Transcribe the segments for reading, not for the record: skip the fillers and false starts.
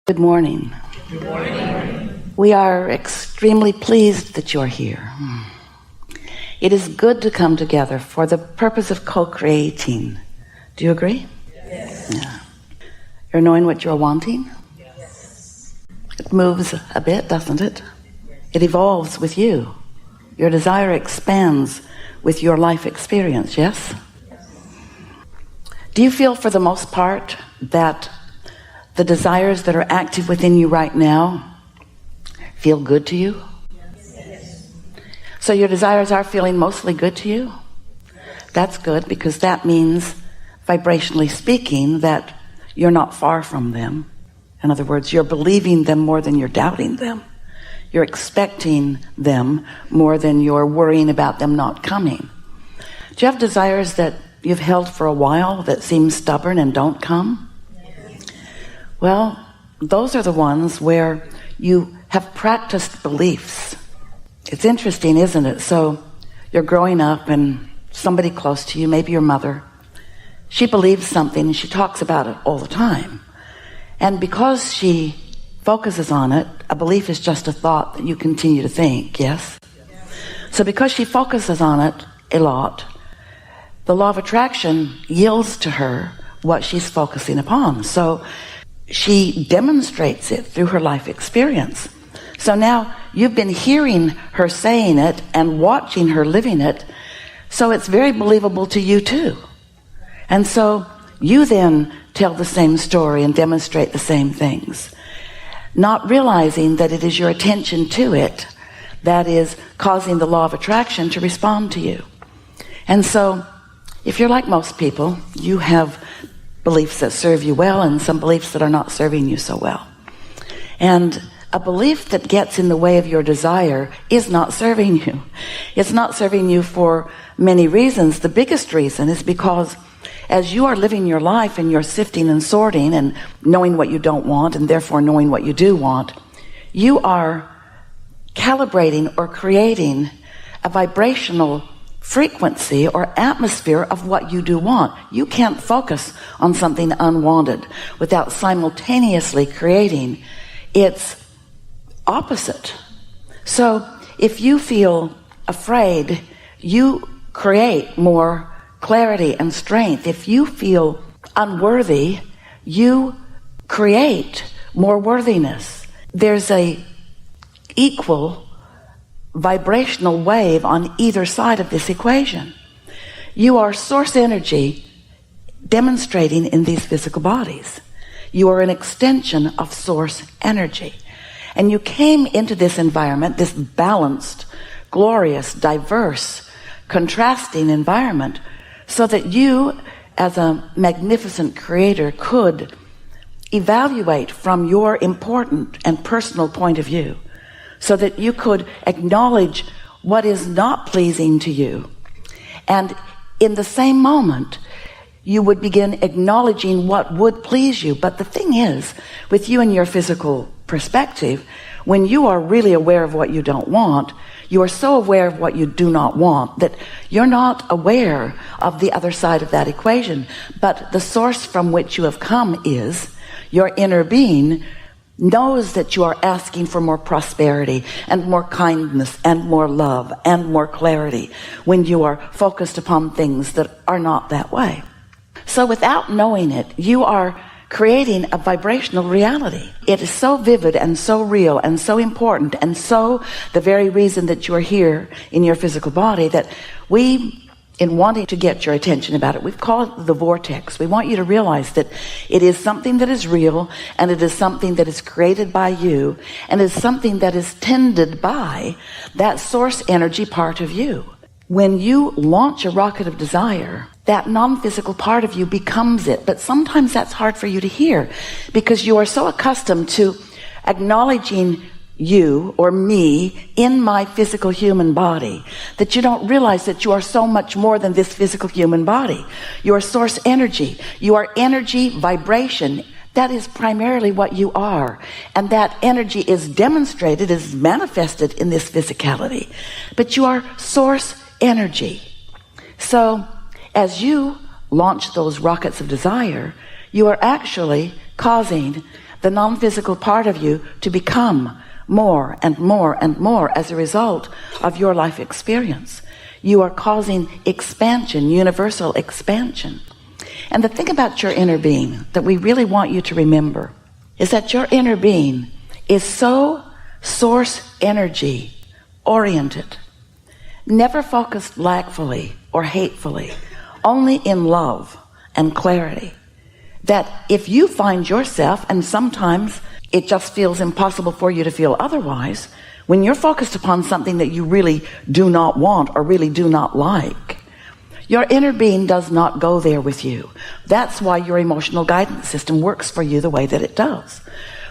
Good morning. Good morning. We are extremely pleased that you're here. It is good to come together for the purpose of co-creating. Do you agree? Yes. Yeah. You're knowing what you're wanting? Yes. It moves a bit, doesn't it? It evolves with you. Your desire expands with your life experience, yes? Do you feel for the most part that the desires that are active within you right now feel good to you? Yes. So your desires are feeling mostly good to you? That's good, because that means, vibrationally speaking, that you're not far from them. In other words, you're believing them more than you're doubting them. You're expecting them more than you're worrying about them not coming. Do you have desires that you've held for a while that seem stubborn and don't come? Well, those are the ones where you have practiced beliefs. It's interesting, isn't it? So you're growing up and somebody close to you, maybe your mother, she believes something and she talks about it all the time. And because she focuses on it, a belief is just a thought that you continue to think, yes? So because she focuses on it a lot, the law of attraction yields to her what she's focusing upon. So she demonstrates it through her life experience. So now you've been hearing her saying it and watching her living it, so it's very believable to you too. And so you then tell the same story and demonstrate the same things, not realizing that it is your attention to it that is causing the law of attraction to respond to you. And so if you're like most people, you have beliefs that serve you well and some beliefs that are not serving you so well. And a belief that gets in the way of your desire is not serving you. It's not serving you for many reasons. The biggest reason is because as you are living your life and you're sifting and sorting and knowing what you don't want and therefore knowing what you do want, you are calibrating or creating a vibrational frequency or atmosphere of what you do want. You can't focus on something unwanted without simultaneously creating its opposite. So if you feel afraid, you create more clarity and strength. If you feel unworthy, you create more worthiness. There's a equal vibrational wave on either side of this equation. You are source energy demonstrating in these physical bodies. You are an extension of source energy. And you came into this environment, this balanced, glorious, diverse, contrasting environment, so that you, as a magnificent creator, could evaluate from your important and personal point of view, so that you could acknowledge what is not pleasing to you. And in the same moment, you would begin acknowledging what would please you. But the thing is, with you and your physical perspective, when you are really aware of what you don't want, you are so aware of what you do not want that you're not aware of the other side of that equation. But the source from which you have come is your inner being knows that you are asking for more prosperity and more kindness and more love and more clarity when you are focused upon things that are not that way. So without knowing it, you are creating a vibrational reality. It is so vivid and so real and so important and so the very reason that you're here in your physical body that we, in wanting to get your attention about it, we've called it the vortex. We want you to realize that it is something that is real, and it is something that is created by you, and it is something that is tended by that source energy part of you. When you launch a rocket of desire, that non-physical part of you becomes it. But sometimes that's hard for you to hear because you are so accustomed to acknowledging you or me in my physical human body that you don't realize that you are so much more than this physical human body. You are source energy. You are energy, vibration. That is primarily what you are. And that energy is demonstrated, is manifested in this physicality. But you are source energy. So as you launch those rockets of desire, you are actually causing the non-physical part of you to become more and more and more as a result of your life experience. You are causing expansion, universal expansion. And the thing about your inner being that we really want you to remember is that your inner being is so source energy oriented, never focused lackfully or hatefully, only in love and clarity, that if you find yourself, and sometimes it just feels impossible for you to feel otherwise, when you're focused upon something that you really do not want or really do not like, your inner being does not go there with you. That's why your emotional guidance system works for you the way that it does.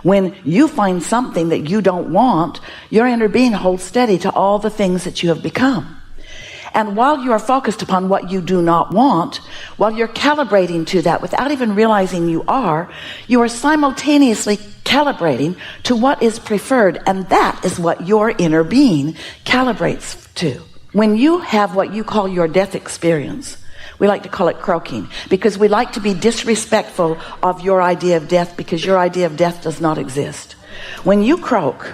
When you find something that you don't want, your inner being holds steady to all the things that you have become. And while you are focused upon what you do not want, while you're calibrating to that without even realizing you are simultaneously calibrating to what is preferred, and that is what your inner being calibrates to. When you have what you call your death experience, we like to call it croaking, because we like to be disrespectful of your idea of death, because your idea of death does not exist. When you croak,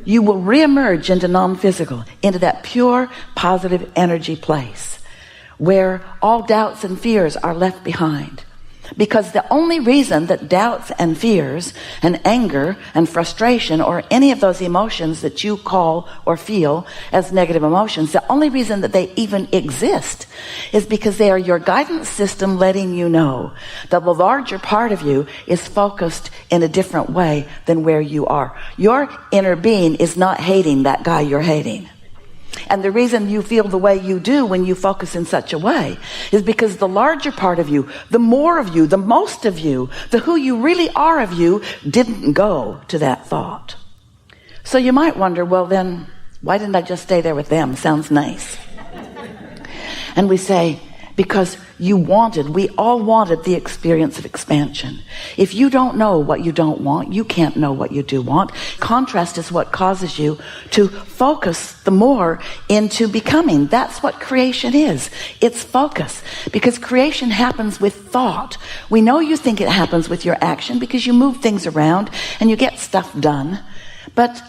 you will reemerge into non-physical, into that pure positive energy place where all doubts and fears are left behind. Because the only reason that doubts and fears and anger and frustration or any of those emotions that you call or feel as negative emotions, the only reason that they even exist is because they are your guidance system letting you know that the larger part of you is focused in a different way than where you are. Your inner being is not hating that guy you're hating. And the reason you feel the way you do when you focus in such a way is because the larger part of you, the more of you, the most of you, the who you really are of you, didn't go to that thought. So you might wonder, well then, why didn't I just stay there with them? Sounds nice. And we say, because we all wanted the experience of expansion. If you don't know what you don't want, you can't know what you do want. Contrast is what causes you to focus the more into becoming. That's what creation is. It's focus. Because creation happens with thought. We know you think it happens with your action because you move things around and you get stuff done. But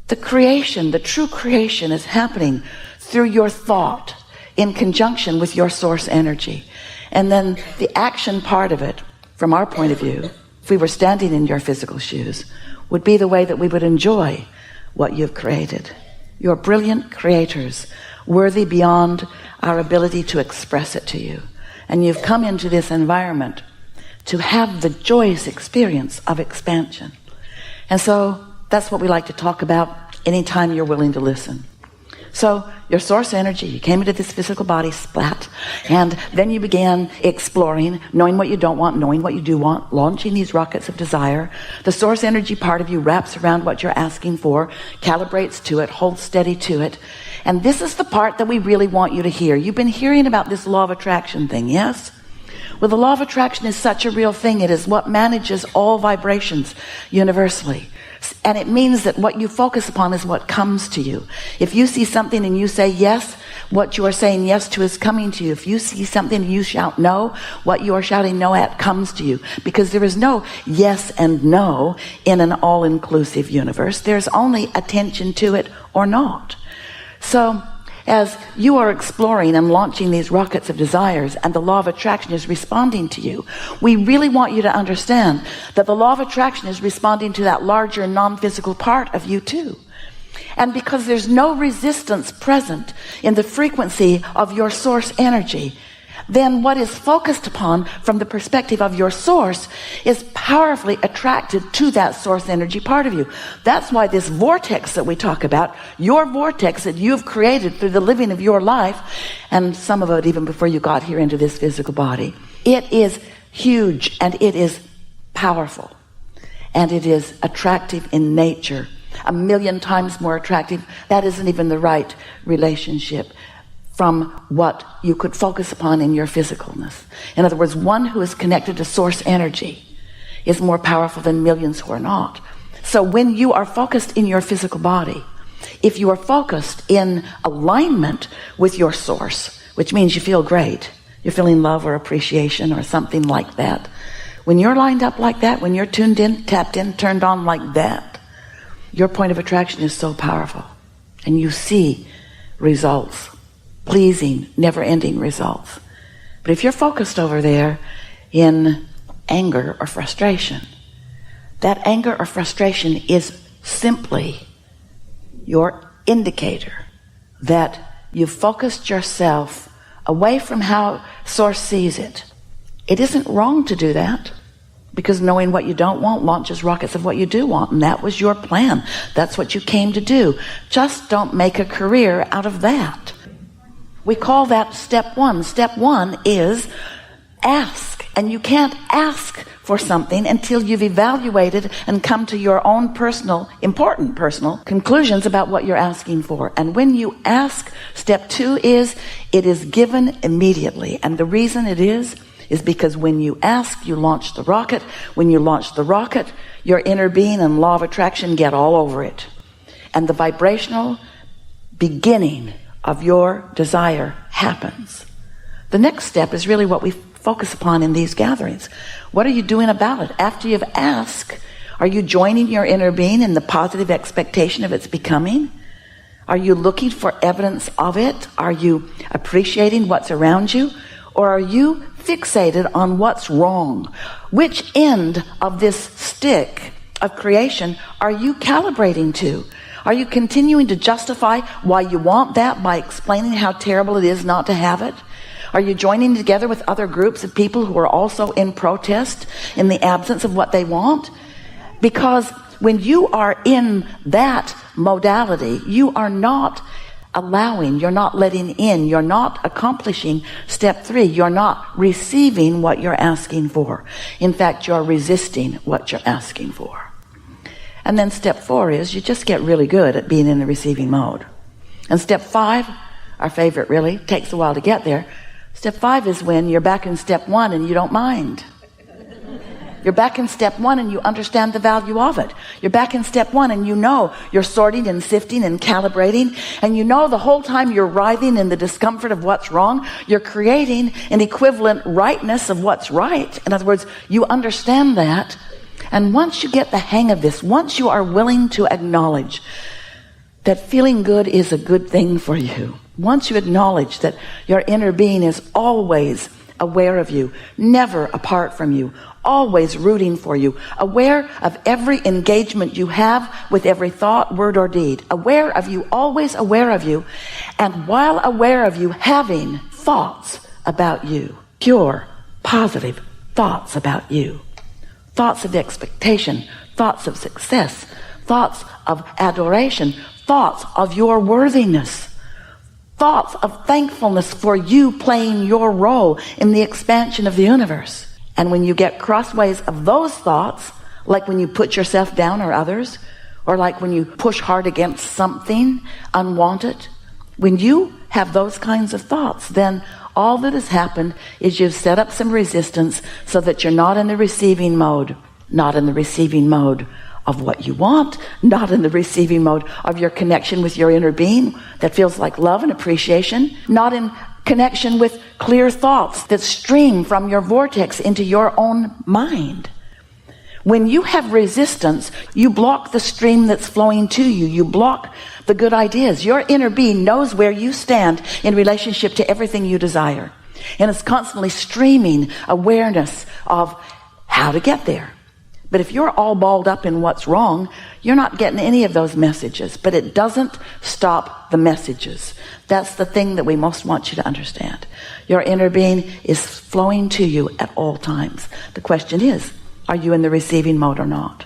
the creation, the true creation, is happening through your thought, in conjunction with your source energy. And then the action part of it, from our point of view, if we were standing in your physical shoes, would be the way that we would enjoy what you've created. You're brilliant creators, worthy beyond our ability to express it to you. And you've come into this environment to have the joyous experience of expansion. And so that's what we like to talk about anytime you're willing to listen. So your source energy, you came into this physical body, splat, and then you began exploring, knowing what you don't want, knowing what you do want, launching these rockets of desire. The source energy part of you wraps around what you're asking for, calibrates to it, holds steady to it. And this is the part that we really want you to hear. You've been hearing about this law of attraction thing, yes? Well, the law of attraction is such a real thing. It is what manages all vibrations universally. And it means that what you focus upon is what comes to you. If you see something and you say yes, what you are saying yes to is coming to you. If you see something and you shout no, what you are shouting no at comes to you. Because there is no yes and no in an all-inclusive universe. There's only attention to it or not. So as you are exploring and launching these rockets of desires and the law of attraction is responding to you, we really want you to understand that the law of attraction is responding to that larger non-physical part of you too. And because there's no resistance present in the frequency of your source energy, then what is focused upon from the perspective of your source is powerfully attracted to that source energy part of you. That's why this vortex that we talk about, your vortex that you've created through the living of your life, and some of it even before you got here into this physical body, it is huge and it is powerful and it is attractive in nature, 1,000,000 times more attractive. That isn't even the right relationship from what you could focus upon in your physicalness. In other words, one who is connected to source energy is more powerful than millions who are not. So when you are focused in your physical body, if you are focused in alignment with your source, which means you feel great, you're feeling love or appreciation or something like that, When you're lined up like that, when you're tuned in, tapped in, turned on like that, your point of attraction is so powerful. And you see results, pleasing, never-ending results. But if you're focused over there in anger or frustration, that anger or frustration is simply your indicator that you've focused yourself away from how Source sees it. It isn't wrong to do that, because knowing what you don't want launches rockets of what you do want, and that was your plan. That's what you came to do. Just don't make a career out of that. We call that step one. Step one is ask. And you can't ask for something until you've evaluated and come to your own important personal conclusions about what you're asking for. And when you ask, step two is, it is given immediately. And the reason it is because when you ask, you launch the rocket. When you launch the rocket, your inner being and law of attraction get all over it. And the vibrational beginning of your desire happens. The next step is really what we focus upon in these gatherings. What are you doing about it? After you've asked, are you joining your inner being in the positive expectation of its becoming? Are you looking for evidence of it? Are you appreciating what's around you? Or are you fixated on what's wrong? Which end of this stick of creation are you calibrating to? Are you continuing to justify why you want that by explaining how terrible it is not to have it? Are you joining together with other groups of people who are also in protest in the absence of what they want? Because when you are in that modality, you are not allowing, you're not letting in, you're not accomplishing step three. You're not receiving what you're asking for. In fact, you're resisting what you're asking for. And then step four is you just get really good at being in the receiving mode. And step five, our favorite really, takes a while to get there. Step five is when you're back in step one and you don't mind. You're back in step one and you understand the value of it. You're back in step one and you know you're sorting and sifting and calibrating, and you know the whole time you're writhing in the discomfort of what's wrong, you're creating an equivalent rightness of what's right. In other words, you understand that. And once you get the hang of this, once you are willing to acknowledge that feeling good is a good thing for you, once you acknowledge that your inner being is always aware of you, never apart from you, always rooting for you, aware of every engagement you have with every thought, word, or deed, aware of you, always aware of you, and while aware of you, having thoughts about you, pure, positive thoughts about you, thoughts of expectation, thoughts of success, thoughts of adoration, thoughts of your worthiness, thoughts of thankfulness for you playing your role in the expansion of the universe. And when you get crossways of those thoughts, like when you put yourself down or others, or like when you push hard against something unwanted, when you have those kinds of thoughts, then all that has happened is you've set up some resistance so that you're not in the receiving mode, not in the receiving mode of what you want, not in the receiving mode of your connection with your inner being that feels like love and appreciation, not in connection with clear thoughts that stream from your vortex into your own mind. When you have resistance, you block the stream that's flowing to you. You block the good ideas. Your inner being knows where you stand in relationship to everything you desire. And it's constantly streaming awareness of how to get there. But if you're all balled up in what's wrong, you're not getting any of those messages. But it doesn't stop the messages. That's the thing that we most want you to understand. Your inner being is flowing to you at all times. The question is, are you in the receiving mode or not?